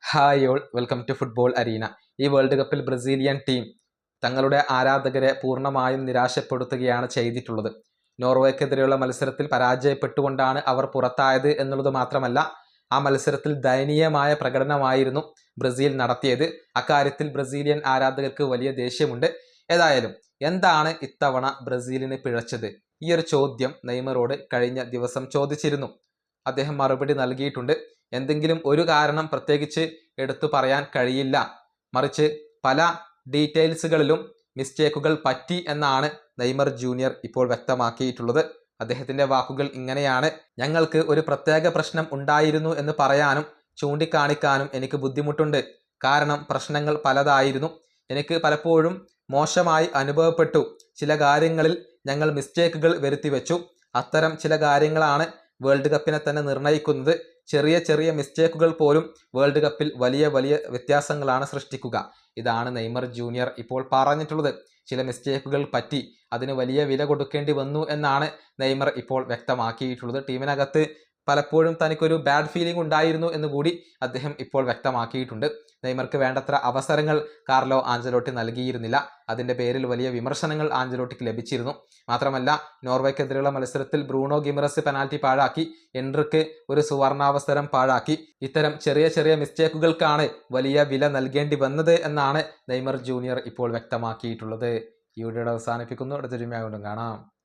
Hi all welcome to football arena. ഈ world കപ്പിൽ Brazilian team തങ്ങളുടെ ആരാധകരെ പൂർണ്ണമായും നിരാശപ്പെടുത്തുകയാണ് ചെയ്തിട്ടുള്ളത്. നോർവേക്കെതിരെയുള്ള മത്സരത്തിൽ പരാജയപ്പെട്ടുകൊണ്ടാണ് അവർ പുറത്തായത് എന്നുള്ളത് മാത്രമല്ല, ആ മത്സരത്തിൽ ദയനീയമായ പ്രകടനമായിരുന്നു ബ്രസീൽ നടത്തിയത്. അക്കാര്യത്തിൽ ബ്രസീലിയൻ ആരാധകർക്ക് വലിയ ദേഷ്യമുണ്ട്. ഏതായാലും എന്താണ് ഇത്തവണ ബ്രസീലിന് പിഴച്ചത്? ഈ ഒരു ചോദ്യം നെയ്മറോട് കഴിഞ്ഞ ദിവസം ചോദിച്ചിരുന്നു. അദ്ദേഹം മറുപടി നൽകിയിട്ടുണ്ട്. എന്തെങ്കിലും ഒരു കാരണം പ്രത്യേകിച്ച് എടുത്തു പറയാൻ കഴിയില്ല, മറിച്ച് പല ഡീറ്റെയിൽസുകളിലും മിസ്റ്റേക്കുകൾ പറ്റി എന്നാണ് നെയ്മർ ജൂനിയർ ഇപ്പോൾ വ്യക്തമാക്കിയിട്ടുള്ളത്. അദ്ദേഹത്തിന്റെ വാക്കുകൾ ഇങ്ങനെയാണ്: ഞങ്ങൾക്ക് ഒരു പ്രത്യേക പ്രശ്നം ഉണ്ടായിരുന്നു എന്ന് പറയാനും ചൂണ്ടിക്കാണിക്കാനും എനിക്ക് ബുദ്ധിമുട്ടുണ്ട്. കാരണം പ്രശ്നങ്ങൾ പലതായിരുന്നു. എനിക്ക് പലപ്പോഴും മോശമായി അനുഭവപ്പെട്ടു. ചില കാര്യങ്ങളിൽ ഞങ്ങൾ മിസ്റ്റേക്കുകൾ വരുത്തി വെച്ചു. അത്തരം ചില കാര്യങ്ങളാണ് വേൾഡ് കപ്പിനെ തന്നെ നിർണ്ണയിക്കുന്നത്. ചെറിയ ചെറിയ മിസ്റ്റേക്കുകൾ പോലും വേൾഡ് കപ്പിൽ വലിയ വലിയ വ്യത്യാസങ്ങളാണ് സൃഷ്ടിക്കുക. ഇതാണ് നെയ്മർ ജൂനിയർ ഇപ്പോൾ പറഞ്ഞിട്ടുള്ളത്. ചില മിസ്റ്റേക്കുകൾ പറ്റി, അതിന് വലിയ വില കൊടുക്കേണ്ടി വന്നു എന്നാണ് നെയ്മർ ഇപ്പോൾ വ്യക്തമാക്കിയിട്ടുള്ളത്. ടീമിനകത്ത് പലപ്പോഴും തനിക്കൊരു ബാഡ് ഫീലിംഗ് ഉണ്ടായിരുന്നു എന്ന് കൂടി അദ്ദേഹം ഇപ്പോൾ വ്യക്തമാക്കിയിട്ടുണ്ട്. നെയ്മർക്ക് വേണ്ടത്ര അവസരങ്ങൾ കാർലോ ആഞ്ചലോട്ടി നൽകിയിരുന്നില്ല. അതിൻ്റെ പേരിൽ വലിയ വിമർശനങ്ങൾ ആഞ്ചലോട്ടിക്ക് ലഭിച്ചിരുന്നു. മാത്രമല്ല, നോർവേക്കെതിരെയുള്ള മത്സരത്തിൽ ബ്രൂണോ ഗിമറസ് പെനാൽറ്റി പാഴാക്കി, എൻട്രിക്ക് ഒരു സുവർണാവസരം പാഴാക്കി. ഇത്തരം ചെറിയ ചെറിയ മിസ്റ്റേക്കുകൾക്കാണ് വലിയ വില നൽകേണ്ടി വന്നത് എന്നാണ് നെയ്മർ ജൂനിയർ ഇപ്പോൾ വ്യക്തമാക്കിയിട്ടുള്ളത്. ഈ വീഡിയോ അവസാനിപ്പിക്കുന്നു. അടുത്തൊരു വീഡിയോയിൽ കാണാം.